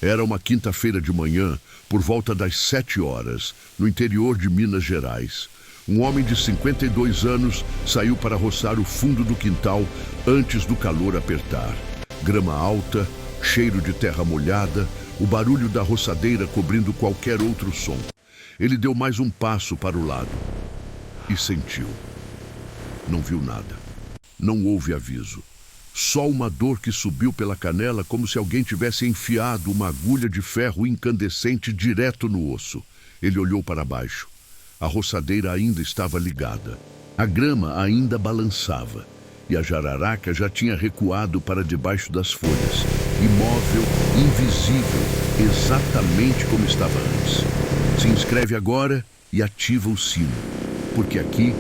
Era uma quinta-feira de manhã, por volta das 7 horas, no interior de Minas Gerais. Um homem de 52 anos saiu para roçar o fundo do quintal antes do calor apertar. Grama alta, cheiro de terra molhada, o barulho da roçadeira cobrindo qualquer outro som. Ele deu mais um passo para o lado e sentiu. Não viu nada. Não houve aviso. Só uma dor que subiu pela canela como se alguém tivesse enfiado uma agulha de ferro incandescente direto no osso. Ele olhou para baixo. A roçadeira ainda estava ligada. A grama ainda balançava. E a jararaca já tinha recuado para debaixo das folhas. Imóvel, invisível, exatamente como estava antes. Se inscreve agora e ativa o sino. Porque aqui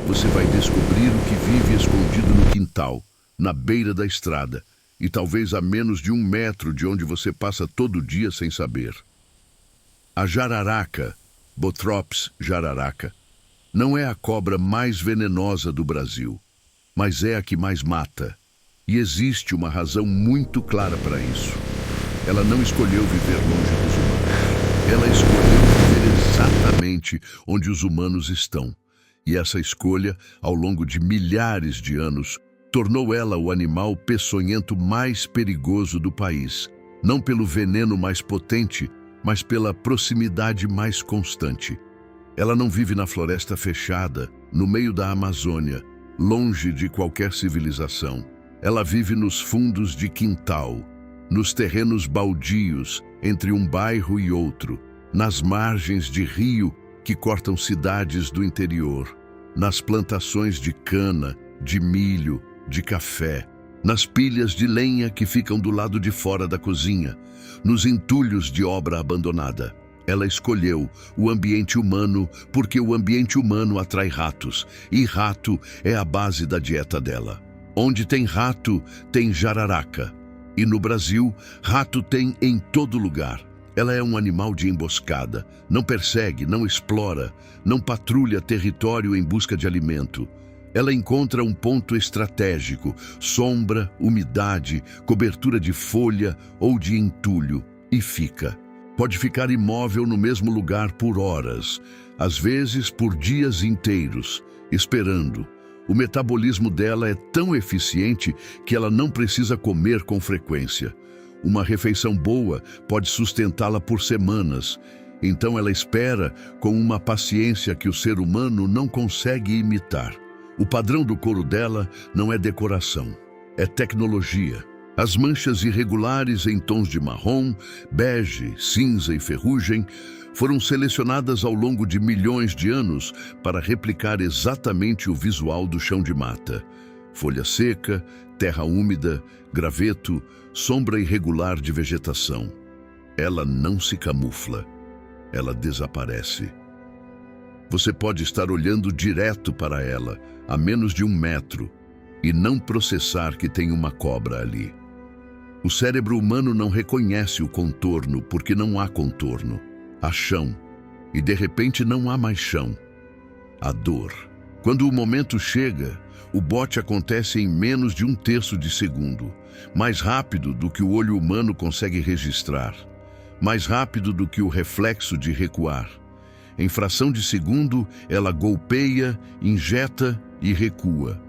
você vai descobrir o que vive escondido no quintal, na beira da estrada, e talvez a menos de 1 metro de onde você passa todo dia sem saber. A jararaca, Bothrops jararaca, não é a cobra mais venenosa do Brasil, mas é a que mais mata. E existe uma razão muito clara para isso. Ela não escolheu viver longe dos humanos. Ela escolheu viver exatamente onde os humanos estão. E essa escolha, ao longo de milhares de anos, tornou ela o animal peçonhento mais perigoso do país, não pelo veneno mais potente, mas pela proximidade mais constante. Ela não vive na floresta fechada, no meio da Amazônia, longe de qualquer civilização. Ela vive nos fundos de quintal, nos terrenos baldios, entre um bairro e outro, nas margens de rio que cortam cidades do interior, nas plantações de cana, de milho, de café, nas pilhas de lenha que ficam do lado de fora da cozinha, nos entulhos de obra abandonada. Ela escolheu o ambiente humano porque o ambiente humano atrai ratos, e rato é a base da dieta dela. Onde tem rato, tem jararaca. E no Brasil, rato tem em todo lugar. Ela é um animal de emboscada, não persegue, não explora, não patrulha território em busca de alimento. Ela encontra um ponto estratégico, sombra, umidade, cobertura de folha ou de entulho, e fica. Pode ficar imóvel no mesmo lugar por horas, às vezes por dias inteiros, esperando. O metabolismo dela é tão eficiente que ela não precisa comer com frequência. Uma refeição boa pode sustentá-la por semanas. Então ela espera com uma paciência que o ser humano não consegue imitar. O padrão do couro dela não é decoração, é tecnologia. As manchas irregulares em tons de marrom, bege, cinza e ferrugem foram selecionadas ao longo de milhões de anos para replicar exatamente o visual do chão de mata. Folha seca, terra úmida, graveto, sombra irregular de vegetação. Ela não se camufla, ela desaparece. Você pode estar olhando direto para ela, a menos de 1 metro, e não processar que tem uma cobra ali. O cérebro humano não reconhece o contorno porque não há contorno. Há chão, e de repente não há mais chão. A dor. Quando o momento chega, o bote acontece em menos de 1/3 de segundo, mais rápido do que o olho humano consegue registrar, mais rápido do que o reflexo de recuar. Em fração de segundo, ela golpeia, injeta e recua.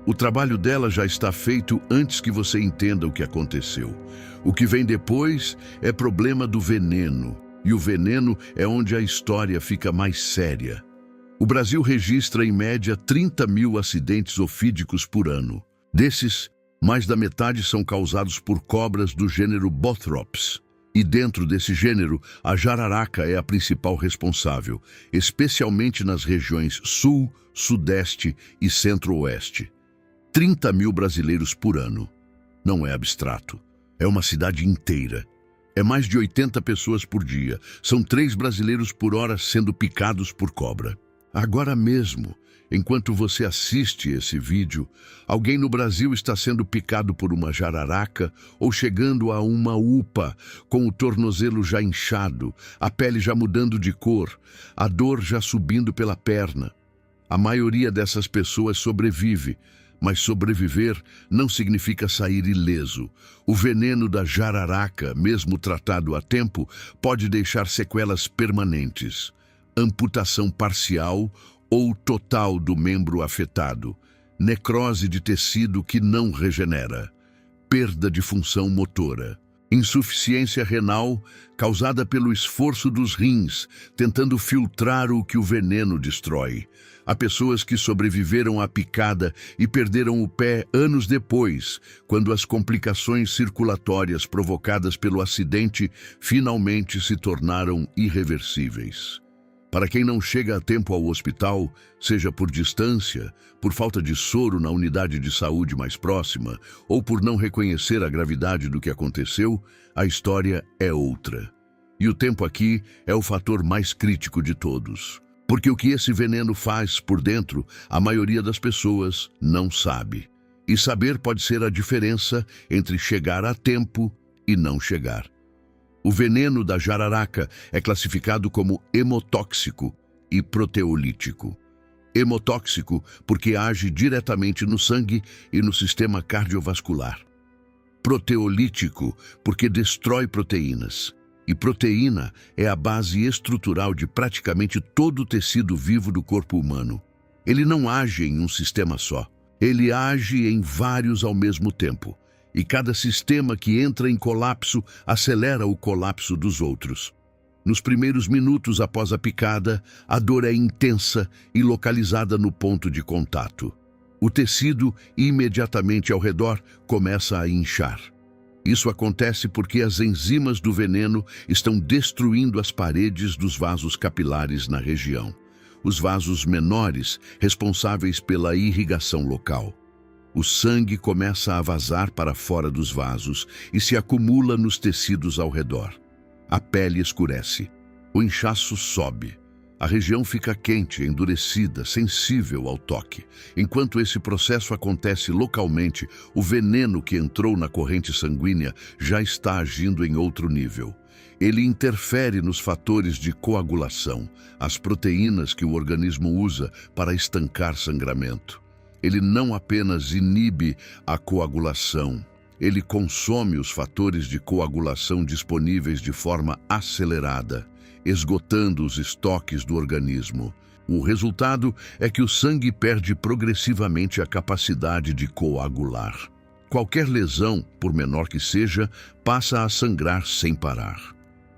O trabalho dela já está feito antes que você entenda o que aconteceu. O que vem depois é problema do veneno, e o veneno é onde a história fica mais séria. O Brasil registra em média 30 mil acidentes ofídicos por ano. Desses, mais da metade são causados por cobras do gênero Bothrops. E dentro desse gênero, a jararaca é a principal responsável, especialmente nas regiões sul, sudeste e centro-oeste. 30 mil brasileiros por ano. Não é abstrato. É uma cidade inteira. É mais de 80 pessoas por dia. São 3 brasileiros por hora sendo picados por cobra. Agora mesmo, enquanto você assiste esse vídeo, alguém no Brasil está sendo picado por uma jararaca ou chegando a uma UPA, com o tornozelo já inchado, a pele já mudando de cor, a dor já subindo pela perna. A maioria dessas pessoas sobrevive, Mas sobreviver não significa sair ileso. O veneno da jararaca, mesmo tratado a tempo, pode deixar sequelas permanentes. Amputação parcial ou total do membro afetado. Necrose de tecido que não regenera. Perda de função motora. Insuficiência renal causada pelo esforço dos rins, tentando filtrar o que o veneno destrói. Há pessoas que sobreviveram à picada e perderam o pé anos depois, quando as complicações circulatórias provocadas pelo acidente finalmente se tornaram irreversíveis. Para quem não chega a tempo ao hospital, seja por distância, por falta de soro na unidade de saúde mais próxima ou por não reconhecer a gravidade do que aconteceu, a história é outra. E o tempo aqui é o fator mais crítico de todos. Porque o que esse veneno faz por dentro, a maioria das pessoas não sabe. E saber pode ser a diferença entre chegar a tempo e não chegar. O veneno da jararaca é classificado como hemotóxico e proteolítico. Hemotóxico porque age diretamente no sangue e no sistema cardiovascular. Proteolítico porque destrói proteínas. E proteína é a base estrutural de praticamente todo o tecido vivo do corpo humano. Ele não age em um sistema só. Ele age em vários ao mesmo tempo. E cada sistema que entra em colapso acelera o colapso dos outros. Nos primeiros minutos após a picada, a dor é intensa e localizada no ponto de contato. O tecido, imediatamente ao redor, começa a inchar. Isso acontece porque as enzimas do veneno estão destruindo as paredes dos vasos capilares na região. Os vasos menores, responsáveis pela irrigação local. O sangue começa a vazar para fora dos vasos e se acumula nos tecidos ao redor. A pele escurece. O inchaço sobe. A região fica quente, endurecida, sensível ao toque. Enquanto esse processo acontece localmente, o veneno que entrou na corrente sanguínea já está agindo em outro nível. Ele interfere nos fatores de coagulação, as proteínas que o organismo usa para estancar sangramento. Ele não apenas inibe a coagulação, ele consome os fatores de coagulação disponíveis de forma acelerada, esgotando os estoques do organismo. O resultado é que o sangue perde progressivamente a capacidade de coagular. Qualquer lesão, por menor que seja, passa a sangrar sem parar.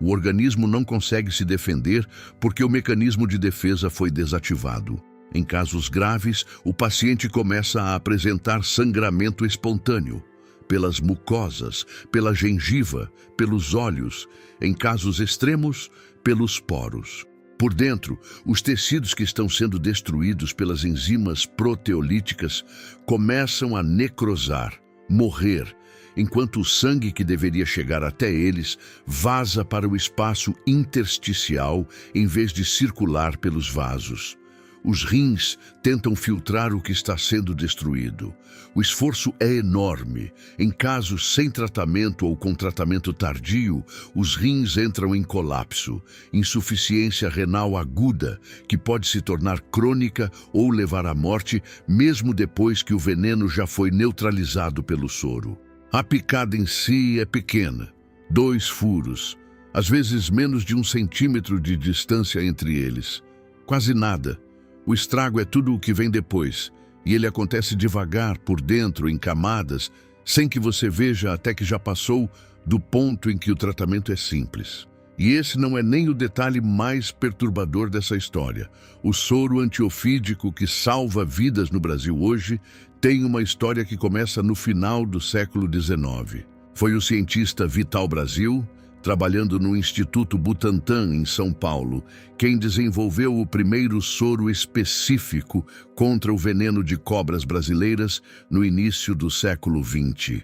O organismo não consegue se defender porque o mecanismo de defesa foi desativado. Em casos graves, o paciente começa a apresentar sangramento espontâneo, pelas mucosas, pela gengiva, pelos olhos, em casos extremos, pelos poros. Por dentro, os tecidos que estão sendo destruídos pelas enzimas proteolíticas começam a necrosar, morrer, enquanto o sangue que deveria chegar até eles vaza para o espaço intersticial em vez de circular pelos vasos. Os rins tentam filtrar o que está sendo destruído. O esforço é enorme. Em casos sem tratamento ou com tratamento tardio, os rins entram em colapso, insuficiência renal aguda, que pode se tornar crônica ou levar à morte, mesmo depois que o veneno já foi neutralizado pelo soro. A picada em si é pequena, 2 furos, às vezes menos de 1 centímetro de distância entre eles. Quase nada. O estrago é tudo o que vem depois, e ele acontece devagar, por dentro, em camadas, sem que você veja até que já passou do ponto em que o tratamento é simples. E esse não é nem o detalhe mais perturbador dessa história. O soro antiofídico que salva vidas no Brasil hoje tem uma história que começa no final do século XIX. Foi o cientista Vital Brasil, trabalhando no Instituto Butantan, em São Paulo, quem desenvolveu o primeiro soro específico contra o veneno de cobras brasileiras no início do século XX.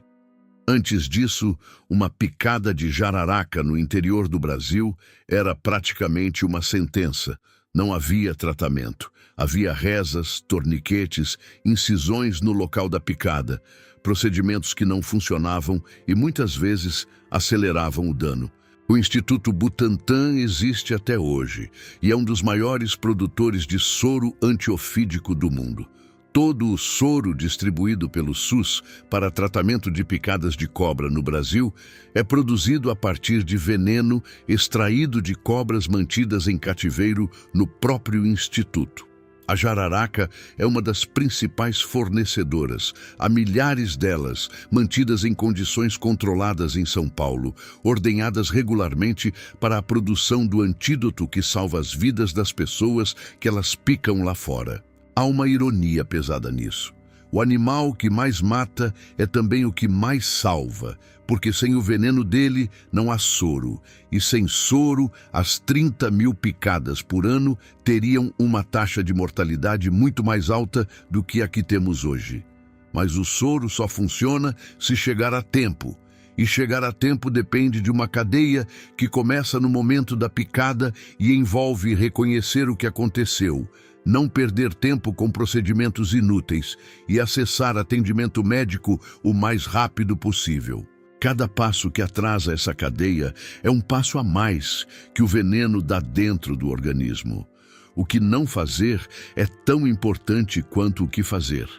Antes disso, uma picada de jararaca no interior do Brasil era praticamente uma sentença. Não havia tratamento. Havia rezas, torniquetes, incisões no local da picada, procedimentos que não funcionavam e muitas vezes aceleravam o dano. O Instituto Butantan existe até hoje e é um dos maiores produtores de soro antiofídico do mundo. Todo o soro distribuído pelo SUS para tratamento de picadas de cobra no Brasil é produzido a partir de veneno extraído de cobras mantidas em cativeiro no próprio instituto. A jararaca é uma das principais fornecedoras. Há milhares delas, mantidas em condições controladas em São Paulo, ordenhadas regularmente para a produção do antídoto que salva as vidas das pessoas que elas picam lá fora. Há uma ironia pesada nisso. O animal que mais mata é também o que mais salva, porque sem o veneno dele não há soro, e sem soro, as 30.000 picadas por ano teriam uma taxa de mortalidade muito mais alta do que a que temos hoje. Mas o soro só funciona se chegar a tempo. E chegar a tempo depende de uma cadeia que começa no momento da picada e envolve reconhecer o que aconteceu, não perder tempo com procedimentos inúteis e acessar atendimento médico o mais rápido possível. Cada passo que atrasa essa cadeia é um passo a mais que o veneno dá dentro do organismo. O que não fazer é tão importante quanto o que fazer.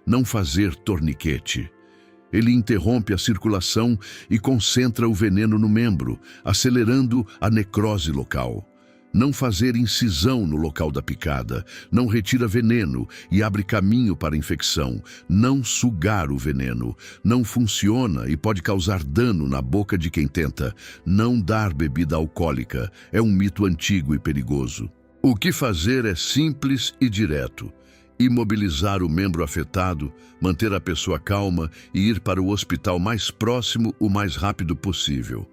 Não fazer torniquete. Ele interrompe a circulação e concentra o veneno no membro, acelerando a necrose local. Não fazer incisão no local da picada, não retira veneno e abre caminho para a infecção, não sugar o veneno, não funciona e pode causar dano na boca de quem tenta, não dar bebida alcoólica, é um mito antigo e perigoso. O que fazer é simples e direto. Imobilizar o membro afetado, manter a pessoa calma e ir para o hospital mais próximo o mais rápido possível.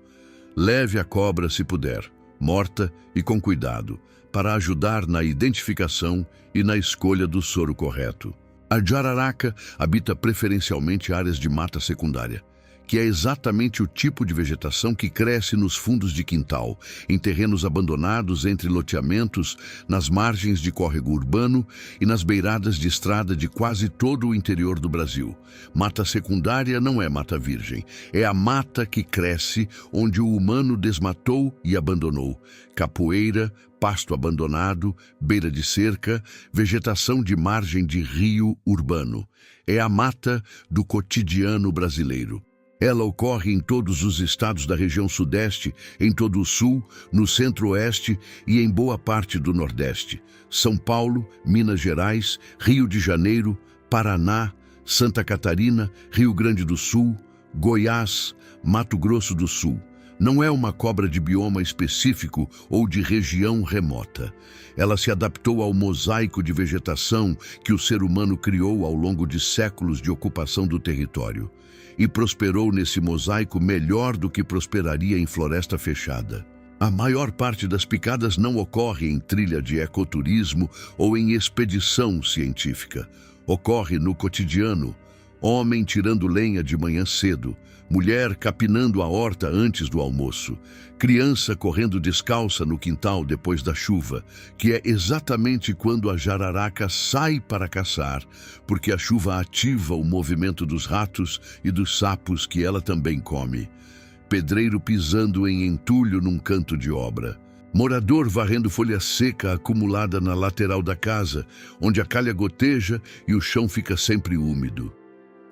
Leve a cobra se puder, morta e com cuidado, para ajudar na identificação e na escolha do soro correto. A jararaca habita preferencialmente áreas de mata secundária, que é exatamente o tipo de vegetação que cresce nos fundos de quintal, em terrenos abandonados entre loteamentos, nas margens de córrego urbano e nas beiradas de estrada de quase todo o interior do Brasil. Mata secundária não é mata virgem, é a mata que cresce onde o humano desmatou e abandonou. Capoeira, pasto abandonado, beira de cerca, vegetação de margem de rio urbano. É a mata do cotidiano brasileiro. Ela ocorre em todos os estados da região sudeste, em todo o sul, no centro-oeste e em boa parte do nordeste. São Paulo, Minas Gerais, Rio de Janeiro, Paraná, Santa Catarina, Rio Grande do Sul, Goiás, Mato Grosso do Sul. Não é uma cobra de bioma específico ou de região remota. Ela se adaptou ao mosaico de vegetação que o ser humano criou ao longo de séculos de ocupação do território. E prosperou nesse mosaico melhor do que prosperaria em floresta fechada. A maior parte das picadas não ocorre em trilha de ecoturismo ou em expedição científica. Ocorre no cotidiano. Homem tirando lenha de manhã cedo, mulher capinando a horta antes do almoço, criança correndo descalça no quintal depois da chuva, que é exatamente quando a jararaca sai para caçar, porque a chuva ativa o movimento dos ratos e dos sapos que ela também come. Pedreiro pisando em entulho num canto de obra. Morador varrendo folha seca acumulada na lateral da casa, onde a calha goteja e o chão fica sempre úmido.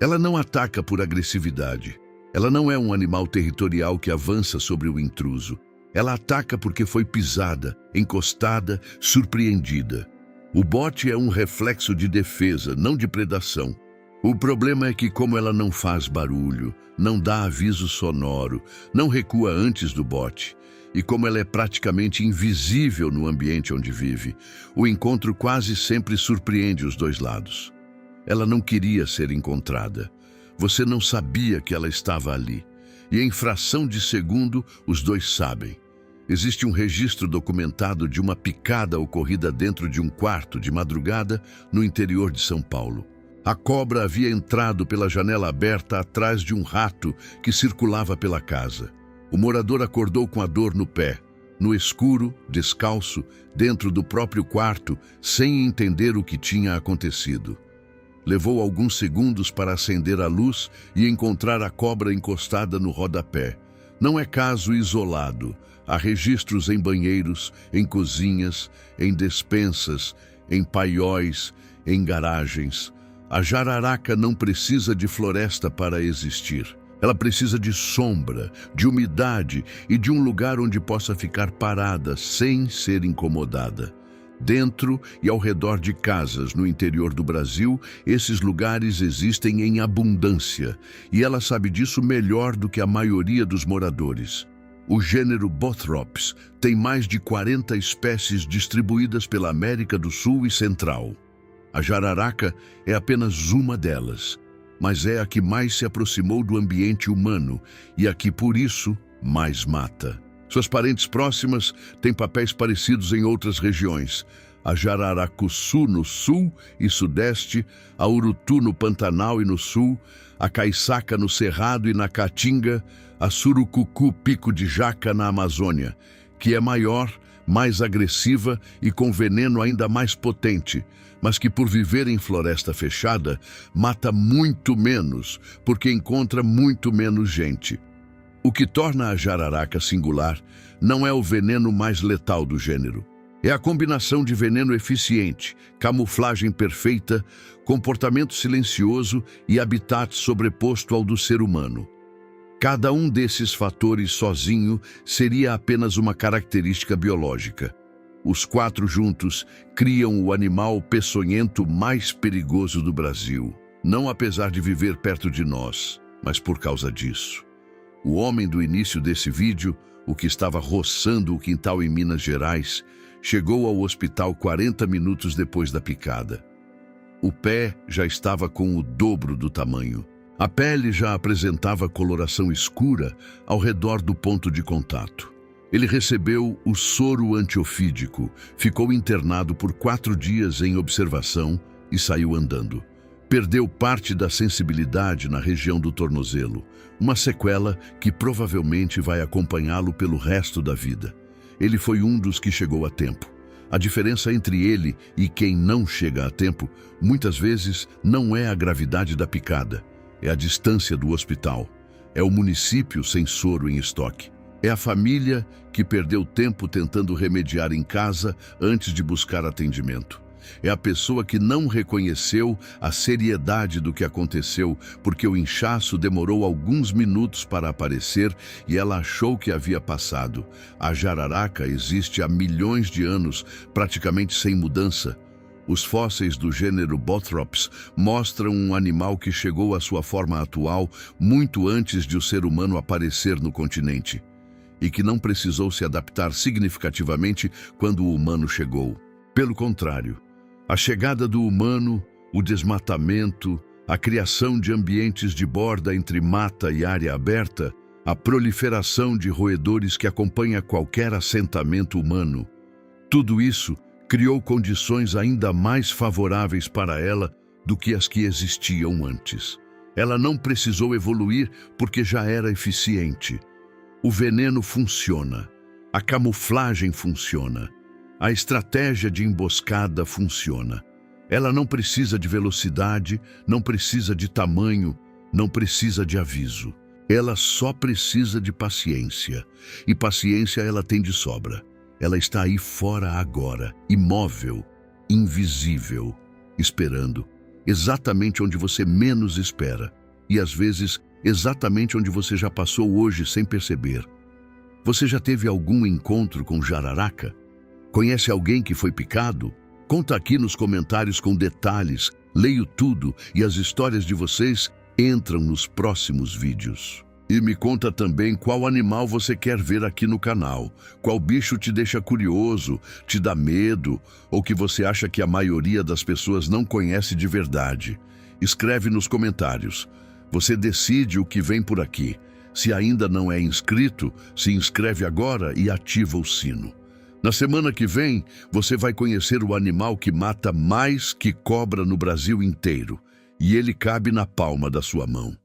Ela não ataca por agressividade. Ela não é um animal territorial que avança sobre o intruso. Ela ataca porque foi pisada, encostada, surpreendida. O bote é um reflexo de defesa, não de predação. O problema é que, como ela não faz barulho, não dá aviso sonoro, não recua antes do bote, e como ela é praticamente invisível no ambiente onde vive, o encontro quase sempre surpreende os dois lados. Ela não queria ser encontrada. Você não sabia que ela estava ali. E em fração de segundo, os dois sabem. Existe um registro documentado de uma picada ocorrida dentro de um quarto de madrugada no interior de São Paulo. A cobra havia entrado pela janela aberta atrás de um rato que circulava pela casa. O morador acordou com a dor no pé, no escuro, descalço, dentro do próprio quarto, sem entender o que tinha acontecido. Levou alguns segundos para acender a luz e encontrar a cobra encostada no rodapé. Não é caso isolado. Há registros em banheiros, em cozinhas, em despensas, em paióis, em garagens. A jararaca não precisa de floresta para existir. Ela precisa de sombra, de umidade e de um lugar onde possa ficar parada sem ser incomodada. Dentro e ao redor de casas no interior do Brasil, esses lugares existem em abundância e ela sabe disso melhor do que a maioria dos moradores. O gênero Bothrops tem mais de 40 espécies distribuídas pela América do Sul e Central. A jararaca é apenas uma delas, mas é a que mais se aproximou do ambiente humano e a que, por isso, mais mata. Suas parentes próximas têm papéis parecidos em outras regiões. A jararacuçu no sul e sudeste, a urutu no Pantanal e no sul, a caiçaca no Cerrado e na Caatinga, a surucucu pico de jaca na Amazônia, que é maior, mais agressiva e com veneno ainda mais potente, mas que por viver em floresta fechada, mata muito menos, porque encontra muito menos gente. O que torna a jararaca singular não é o veneno mais letal do gênero. É a combinação de veneno eficiente, camuflagem perfeita, comportamento silencioso e habitat sobreposto ao do ser humano. Cada um desses fatores sozinho seria apenas uma característica biológica. Os quatro juntos criam o animal peçonhento mais perigoso do Brasil. Não apesar de viver perto de nós, mas por causa disso. O homem do início desse vídeo, o que estava roçando o quintal em Minas Gerais, chegou ao hospital 40 minutos depois da picada. O pé já estava com o dobro do tamanho. A pele já apresentava coloração escura ao redor do ponto de contato. Ele recebeu o soro antiofídico, ficou internado por 4 dias em observação e saiu andando. Perdeu parte da sensibilidade na região do tornozelo, uma sequela que provavelmente vai acompanhá-lo pelo resto da vida. Ele foi um dos que chegou a tempo. A diferença entre ele e quem não chega a tempo, muitas vezes, não é a gravidade da picada, é a distância do hospital, é o município sem soro em estoque. É a família que perdeu tempo tentando remediar em casa antes de buscar atendimento. É a pessoa que não reconheceu a seriedade do que aconteceu porque o inchaço demorou alguns minutos para aparecer e ela achou que havia passado. A jararaca existe há milhões de anos, praticamente sem mudança. Os fósseis do gênero Bothrops mostram um animal que chegou à sua forma atual muito antes de o ser humano aparecer no continente, e que não precisou se adaptar significativamente quando o humano chegou. Pelo contrário, a chegada do humano, o desmatamento, a criação de ambientes de borda entre mata e área aberta, a proliferação de roedores que acompanha qualquer assentamento humano, tudo isso criou condições ainda mais favoráveis para ela do que as que existiam antes. Ela não precisou evoluir porque já era eficiente. O veneno funciona, a camuflagem funciona, a estratégia de emboscada funciona. Ela não precisa de velocidade, não precisa de tamanho, não precisa de aviso. Ela só precisa de paciência. E paciência ela tem de sobra. Ela está aí fora agora, imóvel, invisível, esperando, exatamente onde você menos espera. E às vezes, exatamente onde você já passou hoje sem perceber. Você já teve algum encontro com jararaca? Conhece alguém que foi picado? Conta aqui nos comentários com detalhes, leio tudo e as histórias de vocês entram nos próximos vídeos. E me conta também qual animal você quer ver aqui no canal, qual bicho te deixa curioso, te dá medo ou que você acha que a maioria das pessoas não conhece de verdade. Escreve nos comentários. Você decide o que vem por aqui. Se ainda não é inscrito, se inscreve agora e ativa o sino. Na semana que vem, você vai conhecer o animal que mata mais que cobra no Brasil inteiro. E ele cabe na palma da sua mão.